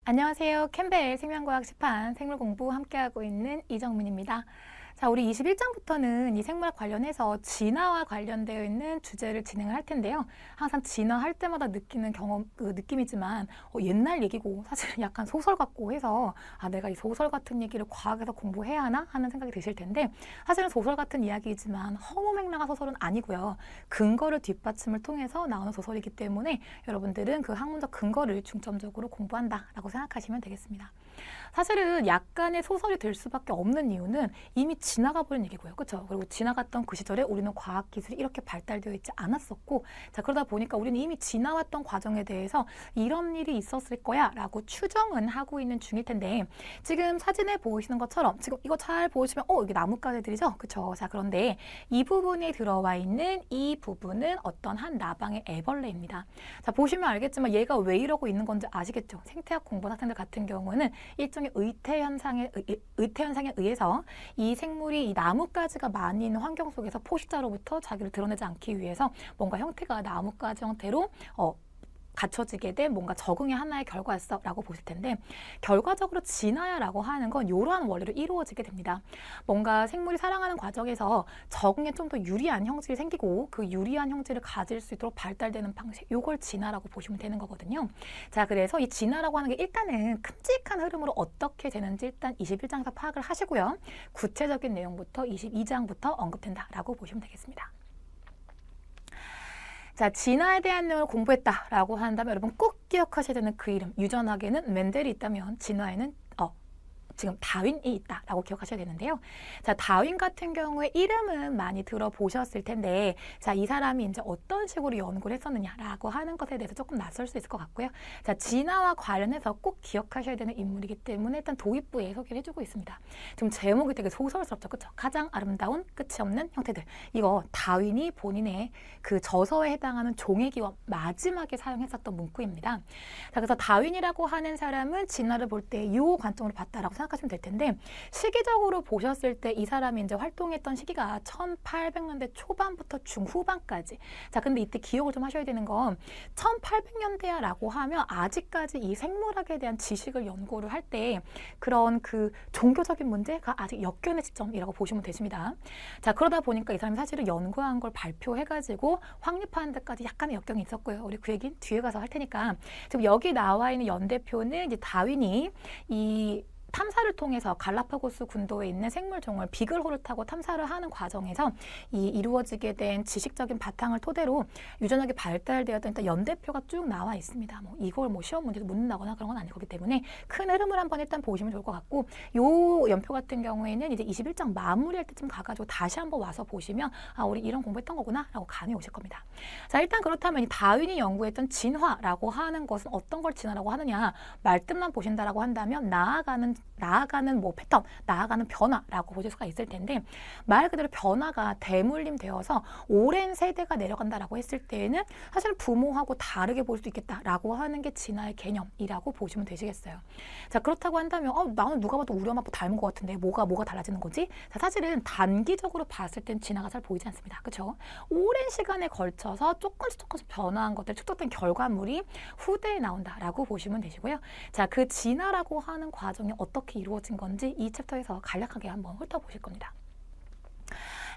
안녕하세요. 캠벨 생명과학 시판 생물공부 함께하고 있는 이정민입니다. 자, 우리 21장부터는 이 생물학 관련해서 진화와 관련되어 있는 주제를 진행을 할 텐데요. 항상 진화할 때마다 느끼는 느낌이지만 옛날 얘기고 사실은 약간 소설 같고 해서 내가 이 소설 같은 얘기를 과학에서 공부해야 하나 하는 생각이 드실 텐데, 사실은 소설 같은 이야기이지만 허무맹랑한 소설은 아니고요. 근거를 뒷받침을 통해서 나오는 소설이기 때문에 여러분들은 그 학문적 근거를 중점적으로 공부한다라고 생각하시면 되겠습니다. 사실은 약간의 소설이 될 수밖에 없는 이유는 이미 지나가 버린 얘기고요. 그렇죠? 그리고 지나갔던 그 시절에 우리는 과학기술이 이렇게 발달되어 있지 않았었고, 자, 그러다 보니까 우리는 이미 지나왔던 과정에 대해서 이런 일이 있었을 거야 라고 추정은 하고 있는 중일 텐데, 지금 사진에 보이시는 것처럼 지금 이거 잘 보시면 이게 나뭇가지들이죠? 그렇죠? 자, 그런데 이 부분에 들어와 있는 이 부분은 어떤 한 나방의 애벌레입니다. 자, 보시면 알겠지만 얘가 왜 이러고 있는 건지 아시겠죠? 생태학 공부한 학생들 같은 경우는 일종의 의태 현상에 의해서 이 생물이 이 나뭇가지가 많이 있는 환경 속에서 포식자로부터 자기를 드러내지 않기 위해서 뭔가 형태가 나뭇가지 형태로 갖춰지게 된 뭔가 적응의 하나의 결과였어라고 보실 텐데, 결과적으로 진화야라고 하는 건 이러한 원리로 이루어지게 됩니다. 뭔가 생물이 살아가는 과정에서 적응에 좀 더 유리한 형질이 생기고 그 유리한 형질을 가질 수 있도록 발달되는 방식, 이걸 진화라고 보시면 되는 거거든요. 자, 그래서 이 진화라고 하는 게 일단은 큼직한 흐름으로 어떻게 되는지 일단 21장에서 파악을 하시고요. 구체적인 내용부터 22장부터 언급된다라고 보시면 되겠습니다. 자, 진화에 대한 내용을 공부했다라고 한다면 여러분 꼭 기억하셔야 되는 그 이름, 유전학에는 멘델이 있다면 진화에는 지금 다윈이 있다라고 기억하셔야 되는데요. 자, 다윈 같은 경우에 이름은 많이 들어보셨을 텐데, 자, 이 사람이 이제 어떤 식으로 연구를 했었느냐라고 하는 것에 대해서 조금 낯설 수 있을 것 같고요. 자, 진화와 관련해서 꼭 기억하셔야 되는 인물이기 때문에 일단 도입부에 소개를 해주고 있습니다. 지금 제목이 되게 소설스럽죠, 그렇죠? 가장 아름다운 끝이 없는 형태들. 이거 다윈이 본인의 그 저서에 해당하는 종의기와 마지막에 사용했었던 문구입니다. 자, 그래서 다윈이라고 하는 사람은 진화를 볼 때 이 관점으로 봤다라고 생각하시면 될 텐데, 시기적으로 보셨을 때 이 사람이 이제 활동했던 시기가 1800년대 초반부터 중후반까지. 자, 근데 이때 기억을 좀 하셔야 되는 건 1800년대야라고 하면 아직까지 이 생물학에 대한 지식을 연구를 할 때 그런 그 종교적인 문제가 아직 역견의 시점이라고 보시면 되십니다. 자, 그러다 보니까 이 사람이 사실은 연구한 걸 발표해가지고 확립하는 데까지 약간의 역경이 있었고요. 우리 그 얘기는 뒤에 가서 할 테니까, 지금 여기 나와 있는 연대표는 이제 다윈이 이 탐사를 통해서 갈라파고스 군도에 있는 생물종을 비글호를 타고 탐사를 하는 과정에서 이루어지게 된 지식적인 바탕을 토대로 유전학이 발달되었던 일단 연대표가 쭉 나와 있습니다. 이걸 시험 문제도 묻는다거나 그런 건 아닐 거기 때문에 큰 흐름을 한번 일단 보시면 좋을 것 같고, 요 연표 같은 경우에는 이제 21장 마무리할 때쯤 가가지고 다시 한번 와서 보시면 우리 이런 공부했던 거구나 라고 감이 오실 겁니다. 자, 일단 그렇다면 이 다윈이 연구했던 진화라고 하는 것은 어떤 걸 진화라고 하느냐, 말뜻만 보신다라고 한다면 나아가는 패턴, 나아가는 변화라고 보실 수가 있을 텐데, 말 그대로 변화가 대물림 되어서 오랜 세대가 내려간다라고 했을 때에는 사실 부모하고 다르게 볼 수도 있겠다라고 하는 게 진화의 개념이라고 보시면 되시겠어요. 자, 그렇다고 한다면 나는 누가 봐도 우리 엄마 아빠 닮은 것 같은데 뭐가 달라지는 거지? 자, 사실은 단기적으로 봤을 땐 진화가 잘 보이지 않습니다. 그렇죠? 오랜 시간에 걸쳐서 조금씩 변화한 것들, 축적된 결과물이 후대에 나온다라고 보시면 되시고요. 자, 그 진화라고 하는 과정이 어떻게 이루어진 건지 이 챕터에서 간략하게 한번 훑어보실 겁니다.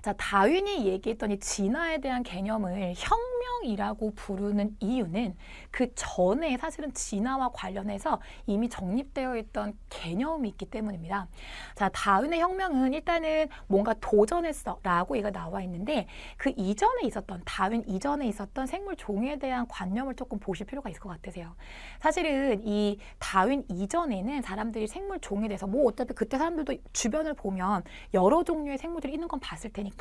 자, 다윈이 얘기했던 이 진화에 대한 개념을 혁명이라고 부르는 이유는 그 전에 사실은 진화와 관련해서 이미 정립되어 있던 개념이 있기 때문입니다. 자, 다윈의 혁명은 일단은 뭔가 도전했어 라고 얘가 나와 있는데, 그 이전에 있었던, 다윈 이전에 있었던 생물 종에 대한 관념을 조금 보실 필요가 있을 것 같으세요. 사실은 이 다윈 이전에는 사람들이 생물 종에 대해서 어차피 그때 사람들도 주변을 보면 여러 종류의 생물들이 있는 건 봤을 테니까,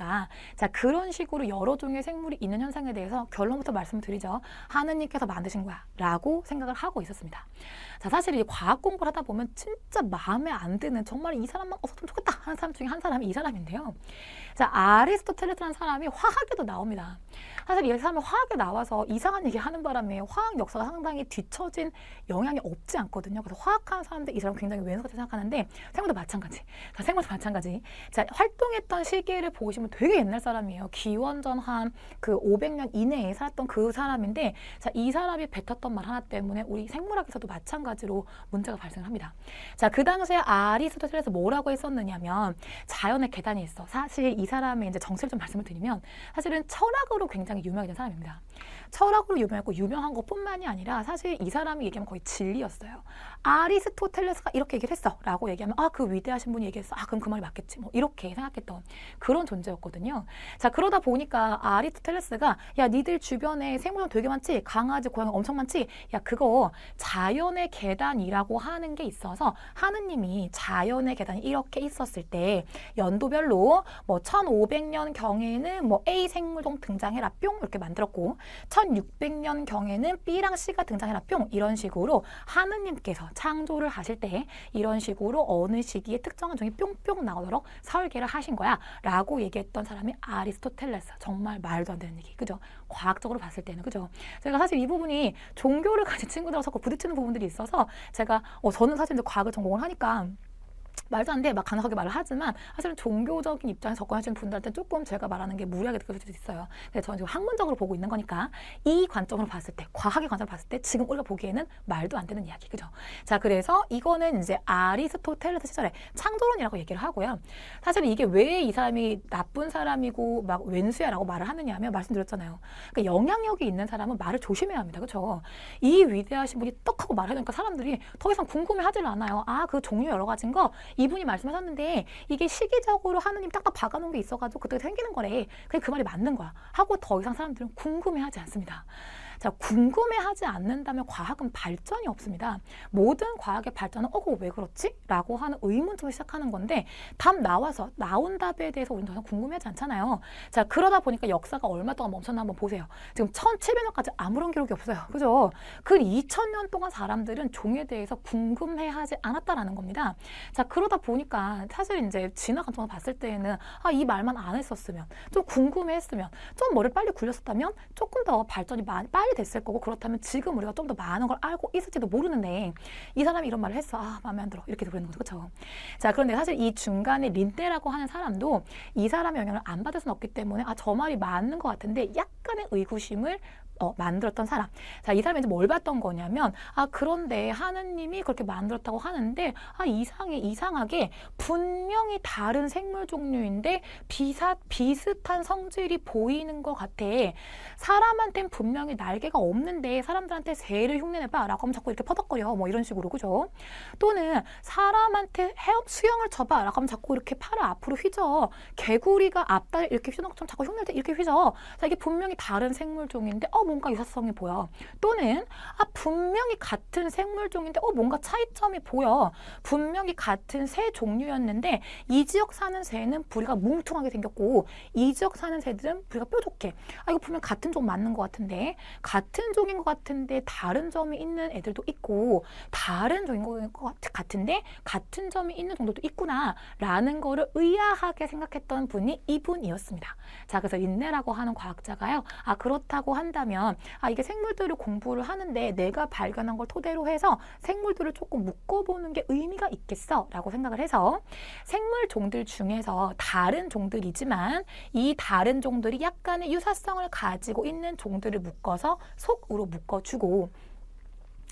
자, 그런 식으로 여러 종류의 생물이 있는 현상에 대해서 결론부터 말씀을 드리죠. 하느님께서 만드신 거야 라고 생각을 하고 있었습니다. 자, 사실 이 과학 공부를 하다 보면 진짜 마음에 안 드는, 정말 이 사람만 없었으면 좋겠다 하는 사람 중에 한 사람이 이 사람인데요. 자, 아리스토텔레스라는 사람이 화학에도 나옵니다. 사실 이 사람이 화학에 나와서 이상한 얘기 하는 바람에 화학 역사가 상당히 뒤처진 영향이 없지 않거든요. 그래서 화학하는 사람들 이 사람 굉장히 왼수같이 생각하는데, 생물도 마찬가지. 자, 생물도 마찬가지. 자, 활동했던 시기를 보시면 되게 옛날 사람이에요. 기원전 한 그 500년 이내에 시대에 살았던 그 사람인데 자, 이 사람이 뱉었던 말 하나 때문에 우리 생물학에서도 마찬가지로 문제가 발생합니다. 자, 그 당시에 아리스토텔레스 뭐라고 했었느냐면 자연의 계단이 있어. 사실 이 사람의 이제 정체를 좀 말씀을 드리면 사실은 철학으로 굉장히 유명한 사람입니다. 철학으로 유명했고 유명한 것뿐만이 아니라 사실 이 사람이 얘기하면 거의 진리였어요. 아리스토텔레스가 이렇게 얘기를 했어 라고 얘기하면 아, 그 위대하신 분이 얘기했어. 아, 그럼 그 말이 맞겠지. 뭐 이렇게 생각했던 그런 존재였거든요. 자, 그러다 보니까 아리스토텔레스가 야, 니들 주변에 생물종 되게 많지? 강아지, 고양이 엄청 많지? 야, 그거 자연의 계단이라고 하는 게 있어서 하느님이 자연의 계단이 이렇게 있었을 때 연도별로 뭐 1500년 경에는 뭐 A 생물종 등장해라 뿅 이렇게 만들었고 1600년 경에는 B랑 C가 등장해라 뿅 이런 식으로 하느님께서 창조를 하실 때 이런 식으로 어느 시기에 특정한 종이 뿅뿅 나오도록 설계를 하신 거야 라고 얘기했던 사람이 아리스토텔레스. 정말 말도 안 되는 얘기, 그죠? 과학적으로 봤을 때는, 그죠? 제가 사실 이 부분이 종교를 가진 친구들하고 자꾸 부딪히는 부분들이 있어서 제가 저는 사실 이제 과학을 전공을 하니까 말도 안 돼 막 간혹하게 말을 하지만 사실은 종교적인 입장에 접근하시는 분들한테 조금 제가 말하는 게 무리하게 느껴질 수도 있어요. 근데 저는 지금 학문적으로 보고 있는 거니까 이 관점으로 봤을 때, 과학의 관점으로 봤을 때 지금 우리가 보기에는 말도 안 되는 이야기, 그죠? 자, 그래서 이거는 이제 아리스토텔레스 시절에 창조론이라고 얘기를 하고요. 사실 이게 왜 이 사람이 나쁜 사람이고 막 왼수야라고 말을 하느냐 하면 말씀드렸잖아요. 그러니까 영향력이 있는 사람은 말을 조심해야 합니다, 그죠? 이 위대하신 분이 떡 하고 말하니까 사람들이 더 이상 궁금해하질 않아요. 아, 그 종류 여러 가지인 거 이분이 말씀하셨는데 이게 시기적으로 하느님 딱딱 박아놓은 게 있어가지고 그때 생기는 거래. 그냥 그 말이 맞는 거야. 하고 더 이상 사람들은 궁금해하지 않습니다. 자, 궁금해하지 않는다면 과학은 발전이 없습니다. 모든 과학의 발전은 그거 왜 그렇지? 라고 하는 의문부터 시작하는 건데 답 나와서 나온 답에 대해서 우리는 더 이상 궁금해하지 않잖아요. 자, 그러다 보니까 역사가 얼마 동안 멈췄나 한번 보세요. 지금 1700년까지 아무런 기록이 없어요. 그죠? 그 2000년 동안 사람들은 종에 대해서 궁금해하지 않았다라는 겁니다. 자, 그러다 보니까 사실 이제 진화 관점으로 봤을 때에는 아, 이 말만 안 했었으면 좀 궁금해했으면 좀 머리를 빨리 굴렸었다면 조금 더 발전이 빨리 됐을 거고 그렇다면 지금 우리가 좀 더 많은 걸 알고 있을지도 모르는데 이 사람이 이런 말을 했어. 아, 마음에 안 들어. 이렇게 되는 거죠. 그렇죠? 자, 그런데 사실 이 중간에 린네라고 하는 사람도 이 사람의 영향을 안 받을 수는 없기 때문에 아, 저 말이 맞는 것 같은데 약간의 의구심을 만들었던 사람. 자, 이 사람이 이제 뭘 봤던 거냐면 아, 그런데 하느님이 그렇게 만들었다고 하는데 아, 이상하게 분명히 다른 생물 종류인데 비슷한 성질이 보이는 것 같아. 사람한테는 분명히 날개가 없는데 사람들한테 새를 흉내내봐 라고 하면 자꾸 이렇게 퍼덕거려 뭐 이런 식으로, 그죠? 또는 사람한테 수영을 쳐봐 라고 하면 자꾸 이렇게 팔을 앞으로 휘저. 개구리가 앞다리 이렇게 휘저는 것처럼 자꾸 흉낼 때 이렇게 휘저. 자, 이게 분명히 다른 생물 종인데 뭔가 유사성이 보여. 또는 아, 분명히 같은 생물종인데 뭔가 차이점이 보여. 분명히 같은 새 종류였는데 이 지역 사는 새는 부리가 뭉퉁하게 생겼고 이 지역 사는 새들은 부리가 뾰족해. 아, 이거 분명 같은 종 맞는 것 같은데 같은 종인 것 같은데 다른 점이 있는 애들도 있고 다른 종인 것 같은데 같은 점이 있는 종들도 있구나 라는 거를 의아하게 생각했던 분이 이분이었습니다. 자, 그래서 린네라고 하는 과학자가요. 아, 그렇다고 한다면 아, 이게 생물들을 공부를 하는데 내가 발견한 걸 토대로 해서 생물들을 조금 묶어보는 게 의미가 있겠어 라고 생각을 해서 생물 종들 중에서 다른 종들이지만 이 다른 종들이 약간의 유사성을 가지고 있는 종들을 묶어서 속으로 묶어주고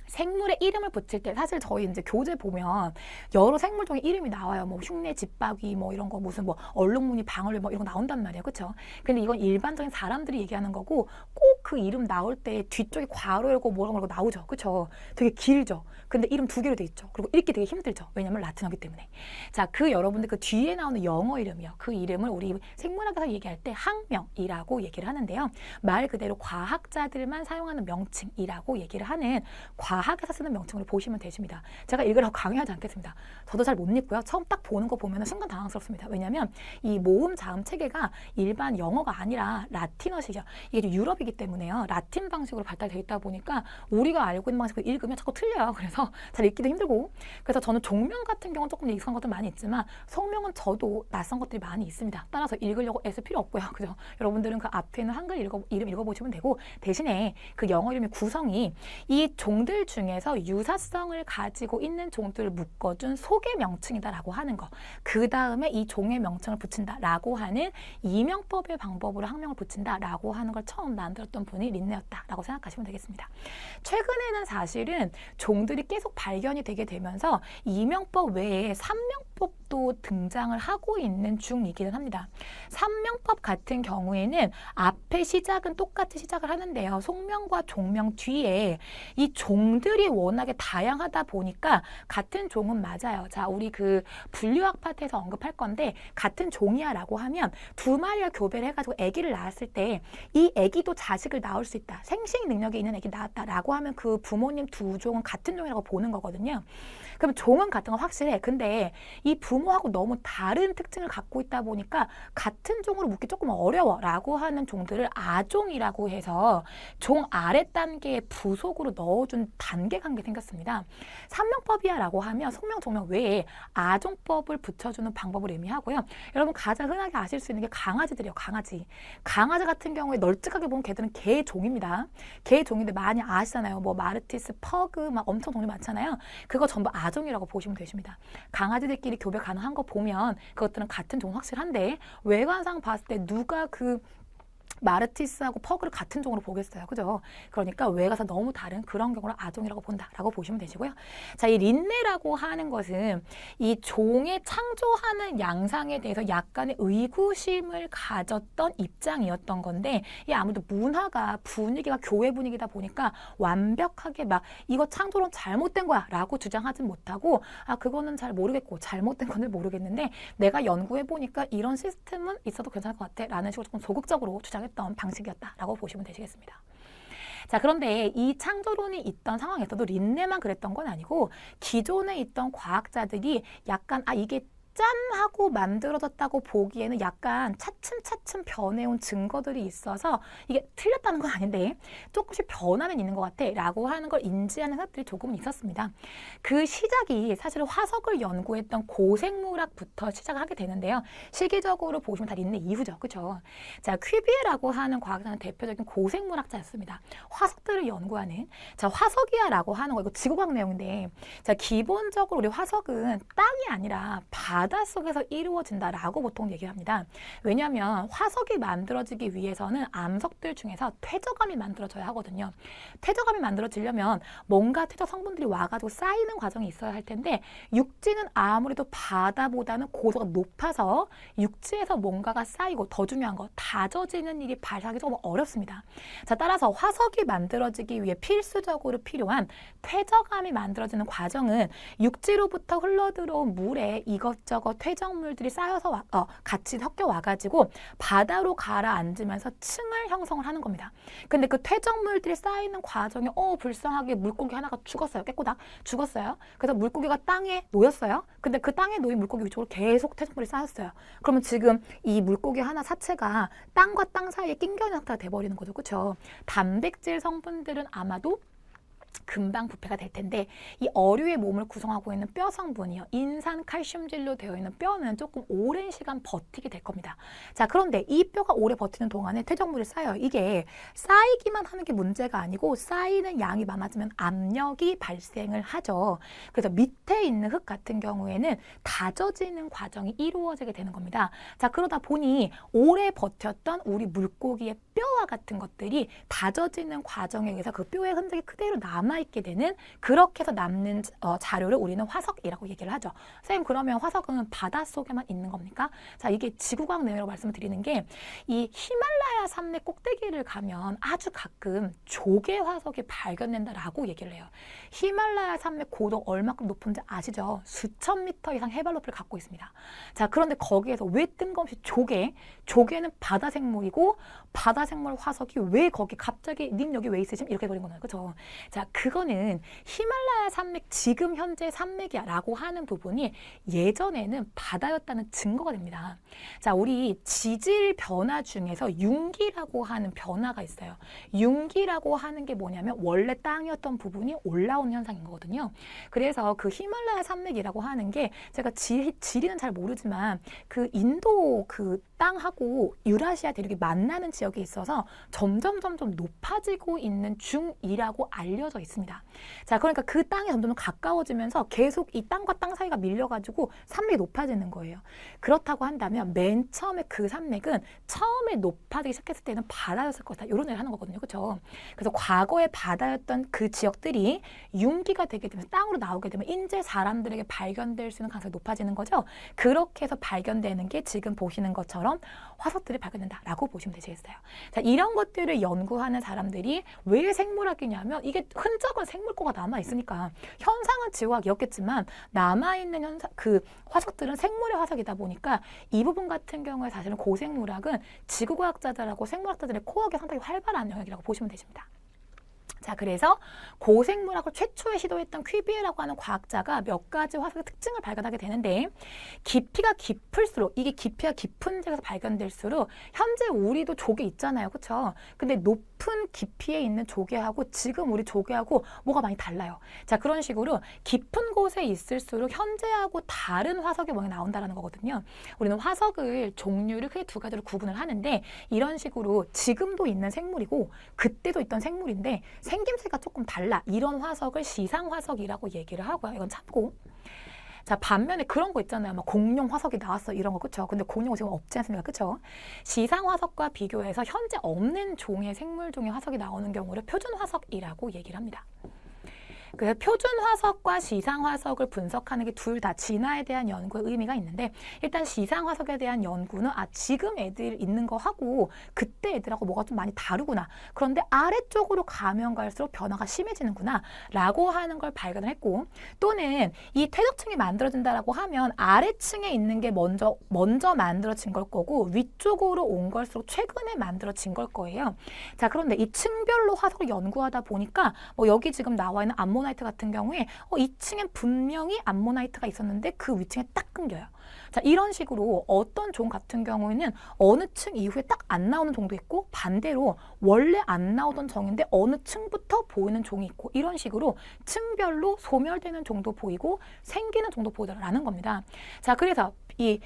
생물의 이름을 붙일 때 사실 저희 이제 교재 보면 여러 생물종의 이름이 나와요. 뭐 흉내 집박이 뭐 이런 거 무슨 뭐 얼룩무늬 방울레 뭐 이런 거 나온단 말이에요. 그렇죠? 근데 이건 일반적인 사람들이 얘기하는 거고 꼭 그 이름 나올 때 뒤쪽에 괄호 열고 뭐라고 말고 나오죠. 그렇죠? 되게 길죠. 근데 이름 두 개로 돼 있죠. 그리고 읽기 되게 힘들죠. 왜냐면 라틴어기 때문에. 자, 그 여러분들 그 뒤에 나오는 영어 이름이요. 그 이름을 우리 생물학에서 얘기할 때 학명이라고 얘기를 하는데요. 말 그대로 과학자들만 사용하는 명칭이라고 얘기를 하는 과학에서 쓰는 명칭으로 보시면 되십니다. 제가 읽으라고 강요하지 않겠습니다. 저도 잘 못 읽고요. 처음 딱 보는 거 보면 순간 당황스럽습니다. 왜냐하면 이 모음 자음 체계가 일반 영어가 아니라 라틴어식이야. 이게 유럽이기 때문에요. 라틴 방식으로 발달되어 있다 보니까 우리가 알고 있는 방식으로 읽으면 자꾸 틀려요. 그래서 잘 읽기도 힘들고 그래서 저는 종명 같은 경우는 조금 익숙한 것들 많이 있지만 성명은 저도 낯선 것들이 많이 있습니다. 따라서 읽으려고 애쓸 필요 없고요. 그죠? 여러분들은 그 앞에 있는 한글 이름 읽어보시면 되고 대신에 그 영어 이름의 구성이 이 종들 중에서 유사성을 가지고 있는 종들을 묶어준 속의 명칭이다라고 하는 거. 그 다음에 이 종의 명칭을 붙인다라고 하는 이명법의 방법으로 학명을 붙인다라고 하는 걸 처음 만들었던 분이 린네였다라고 생각하시면 되겠습니다. 최근에는 사실은 종들이 계속 발견이 되게 되면서 이명법 외에 삼명법도 등장을 하고 있는 중이기는 합니다. 삼명법 같은 경우에는 앞에 시작은 똑같이 시작을 하는데요. 속명과 종명 뒤에 이 종들이 워낙에 다양하다 보니까 같은 종은 맞아요. 자, 우리 그 분류학 파트에서 언급할 건데 같은 종이야 라고 하면 두 마리가 교배를 해가지고 아기를 낳았을 때 이 아기도 자식을 낳을 수 있다. 생식 능력이 있는 아기 낳았다 라고 하면 그 부모님 두 종은 같은 종이라고 보는 거거든요. 그럼 종은 같은 건 확실해. 근데 이 부모하고 너무 다른 특징을 갖고 있다 보니까 같은 종으로 묻기 조금 어려워 라고 하는 종들을 아종이라고 해서 종 아래 단계의 부속으로 넣어준 단계 관계 생겼습니다. 삼명법이야 라고 하면 속명, 종명 외에 아종법을 붙여주는 방법을 의미하고요. 여러분 가장 흔하게 아실 수 있는 게 강아지들이요. 강아지. 강아지 같은 경우에 널찍하게 보면 걔들은 개종입니다. 개종인데 많이 아시잖아요. 뭐 마르티스, 퍼그 막 엄청 종류 많잖아요. 그거 전부 아종이라고 보시면 되십니다. 강아지들끼리 교배 가능한 거 보면 그것들은 같은 종 확실한데 외관상 봤을 때 누가 그 마르티스하고 퍼그를 같은 종으로 보겠어요. 그죠? 그러니까 외가서 너무 다른 그런 경우를 아종이라고 본다라고 보시면 되시고요. 자, 이 린네라고 하는 것은 이 종의 창조하는 양상에 대해서 약간의 의구심을 가졌던 입장이었던 건데 이 아무래도 문화가 분위기가 교회 분위기다 보니까 완벽하게 막 이거 창조론 잘못된 거야 라고 주장하진 못하고 아 그거는 잘 모르겠고 잘못된 건 모르겠는데 내가 연구해 보니까 이런 시스템은 있어도 괜찮을 것 같아 라는 식으로 조금 소극적으로 주장했던 방식이었다라고 보시면 되시겠습니다. 자, 그런데 이 창조론이 있던 상황에서도 린네만 그랬던 건 아니고 기존에 있던 과학자들이 약간 이게 짠 하고 만들어졌다고 보기에는 약간 차츰차츰 변해온 증거들이 있어서 이게 틀렸다는 건 아닌데 조금씩 변화는 있는 것 같아 라고 하는 걸 인지하는 사람들이 조금은 있었습니다. 그 시작이 사실 화석을 연구했던 고생물학부터 시작을 하게 되는데요. 시기적으로 보시면 다 린네 이후죠. 그렇죠? 자, 퀴비에라고 하는 과학자는 대표적인 고생물학자였습니다. 화석들을 연구하는 자, 화석이야 라고 하는 거 이거 지구과학 내용인데 자, 기본적으로 우리 화석은 땅이 아니라 바닷속에서 이루어진다라고 보통 얘기를 합니다. 왜냐하면 화석이 만들어지기 위해서는 암석들 중에서 퇴적암이 만들어져야 하거든요. 퇴적암이 만들어지려면 뭔가 퇴적 성분들이 와가지고 쌓이는 과정이 있어야 할 텐데 육지는 아무래도 바다보다는 고도가 높아서 육지에서 뭔가가 쌓이고 더 중요한 거 다져지는 일이 발생하기 조금 어렵습니다. 자, 따라서 화석이 만들어지기 위해 필수적으로 필요한 퇴적암이 만들어지는 과정은 육지로부터 흘러들어온 물에 이것저것 퇴적물들이 쌓여서 같이 섞여 와가지고 바다로 가라앉으면서 층을 형성을 하는 겁니다. 근데 그 퇴적물들이 쌓이는 과정에 불쌍하게 물고기 하나가 죽었어요. 깨꼬닥 죽었어요. 그래서 물고기가 땅에 놓였어요. 근데 그 땅에 놓인 물고기 위쪽으로 계속 퇴적물이 쌓였어요. 그러면 지금 이 물고기 하나 사체가 땅과 땅 사이에 낑겨 있는 상태가 돼버리는 거죠. 그렇죠? 단백질 성분들은 아마도 금방 부패가 될 텐데 이 어류의 몸을 구성하고 있는 뼈 성분이요. 인산 칼슘질로 되어 있는 뼈는 조금 오랜 시간 버티게 될 겁니다. 자, 그런데 이 뼈가 오래 버티는 동안에 퇴적물이 쌓여요. 이게 쌓이기만 하는 게 문제가 아니고 쌓이는 양이 많아지면 압력이 발생을 하죠. 그래서 밑에 있는 흙 같은 경우에는 다져지는 과정이 이루어지게 되는 겁니다. 자, 그러다 보니 오래 버텼던 우리 물고기의 뼈와 같은 것들이 다져지는 과정에 의해서 그 뼈의 흔적이 그대로 남아있게 되는 그렇게 해서 남는 자료를 우리는 화석이라고 얘기를 하죠. 선생님 그러면 화석은 바닷속에만 있는 겁니까? 자, 이게 지구과학 내용으로 말씀을 드리는 게 이 히말라야 산맥 꼭대기를 가면 아주 가끔 조개 화석이 발견된다라고 얘기를 해요. 히말라야 산맥 고도 얼마큼 높은지 아시죠? 수천 미터 이상 해발 높이를 갖고 있습니다. 자, 그런데 거기에서 왜 뜬금없이 조개는 바다 생물이고 바다 생물 화석이 왜 거기 갑자기 님 여기 왜 있으심? 이렇게 해버린 거예요. 그렇죠? 자, 그거는 히말라야 산맥 지금 현재 산맥이야 라고 하는 부분이 예전에는 바다였다는 증거가 됩니다. 자, 우리 지질 변화 중에서 융기라고 하는 변화가 있어요. 융기라고 하는 게 뭐냐면 원래 땅이었던 부분이 올라오는 현상인 거거든요. 그래서 그 히말라야 산맥이라고 하는 게 제가 지리는 잘 모르지만 그 인도 그 땅하고 유라시아 대륙이 만나는 지역에 있어서 점점 높아지고 있는 중이라고 알려져 있습니다. 자, 그러니까 그 땅이 점점 가까워지면서 계속 이 땅과 땅 사이가 밀려가지고 산맥이 높아지는 거예요. 그렇다고 한다면 맨 처음에 그 산맥은 처음에 높아지기 시작했을 때는 바다였을 거다. 이런 얘기를 하는 거거든요. 그렇죠? 그래서 과거에 바다였던 그 지역들이 융기가 되게 되면서 땅으로 나오게 되면 이제 사람들에게 발견될 수 있는 가능성이 높아지는 거죠. 그렇게 해서 발견되는 게 지금 보시는 것처럼 화석들이 발견된다라고 보시면 되시겠어요. 자, 이런 것들을 연구하는 사람들이 왜 생물학이냐면 이게 흔적은 생물고가 남아있으니까 현상은 지구학이었겠지만 남아있는 그 화석들은 생물의 화석이다 보니까 이 부분 같은 경우에 사실은 고생물학은 지구과학자들하고 생물학자들의 코어가 상당히 활발한 영역이라고 보시면 되십니다. 자, 그래서 고생물학을 최초에 시도했던 퀴비에라고 하는 과학자가 몇 가지 화석의 특징을 발견하게 되는데 깊이가 깊을수록 이게 깊이가 깊은 데서 발견될수록 현재 우리도 조개 있잖아요. 그렇죠? 근데 높은 깊이에 있는 조개하고 지금 우리 조개하고 뭐가 많이 달라요. 자, 그런 식으로 깊은 곳에 있을수록 현재하고 다른 화석의 모양이 나온다는 거거든요. 우리는 화석을 종류를 크게 두 가지로 구분을 하는데 이런 식으로 지금도 있는 생물이고 그때도 있던 생물인데 생김새가 조금 달라. 이런 화석을 시상화석이라고 얘기를 하고요. 이건 참고. 자, 반면에 그런 거 있잖아요. 막 공룡 화석이 나왔어. 이런 거, 그쵸? 근데 공룡은 지금 없지 않습니까? 그쵸? 시상 화석과 비교해서 현재 없는 종의 생물종의 화석이 나오는 경우를 표준 화석이라고 얘기를 합니다. 그래서 표준 화석과 시상 화석을 분석하는 게 둘 다 진화에 대한 연구의 의미가 있는데 일단 시상 화석에 대한 연구는 지금 애들 있는 거 하고 그때 애들하고 뭐가 좀 많이 다르구나. 그런데 아래쪽으로 가면 갈수록 변화가 심해지는구나 라고 하는 걸 발견을 했고 또는 이 퇴적층이 만들어진다라고 하면 아래층에 있는 게 먼저 만들어진 걸 거고 위쪽으로 온 걸수록 최근에 만들어진 걸 거예요. 자, 그런데 이 층별로 화석을 연구하다 보니까 뭐 여기 지금 나와 있는 암모나이트 같은 경우에 2층엔 분명히 암모나이트가 있었는데 그 위층에 딱 끊겨요. 자, 이런 식으로 어떤 종 같은 경우에는 어느 층 이후에 딱 안 나오는 종도 있고 반대로 원래 안 나오던 종인데 어느 층부터 보이는 종이 있고 이런 식으로 층별로 소멸되는 종도 보이고 생기는 종도 보이더라는 겁니다. 자, 그래서 이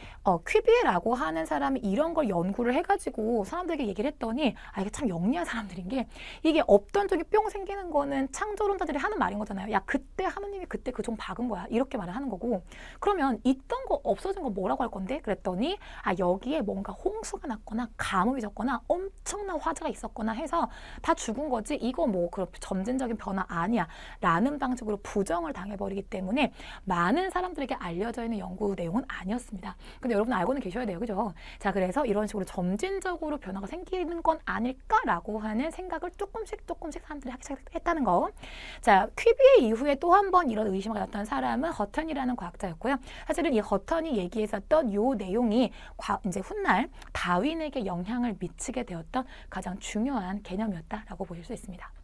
퀴비에라고 하는 사람이 이런 걸 연구를 해가지고 사람들에게 얘기를 했더니 이게 참 영리한 사람들인 게 이게 없던 적이 뿅 생기는 거는 창조론자들이 하는 말인 거잖아요. 야, 그때 하느님이 그때 그 종 박은 거야. 이렇게 말을 하는 거고 그러면 있던 거 없어진 거 뭐라고 할 건데? 그랬더니 여기에 뭔가 홍수가 났거나 가뭄이 졌거나 엄청난 화재가 있었거나 해서 다 죽은 거지 이거 뭐 그런 점진적인 변화 아니야 라는 방식으로 부정을 당해버리기 때문에 많은 사람들에게 알려져 있는 연구 내용은 아니었습니다. 근데 여러분 알고는 계셔야 돼요. 그죠? 자, 그래서 이런 식으로 점진적으로 변화가 생기는 건 아닐까라고 하는 생각을 조금씩 사람들이 하기 시작했다는 거. 자, 퀴비에 이후에 또 한 번 이런 의심을 가졌던 사람은 허턴이라는 과학자였고요. 사실은 이 허턴이 얘기했었던 요 내용이 이제 훗날 다윈에게 영향을 미치게 되었던 가장 중요한 개념이었다라고 보실 수 있습니다.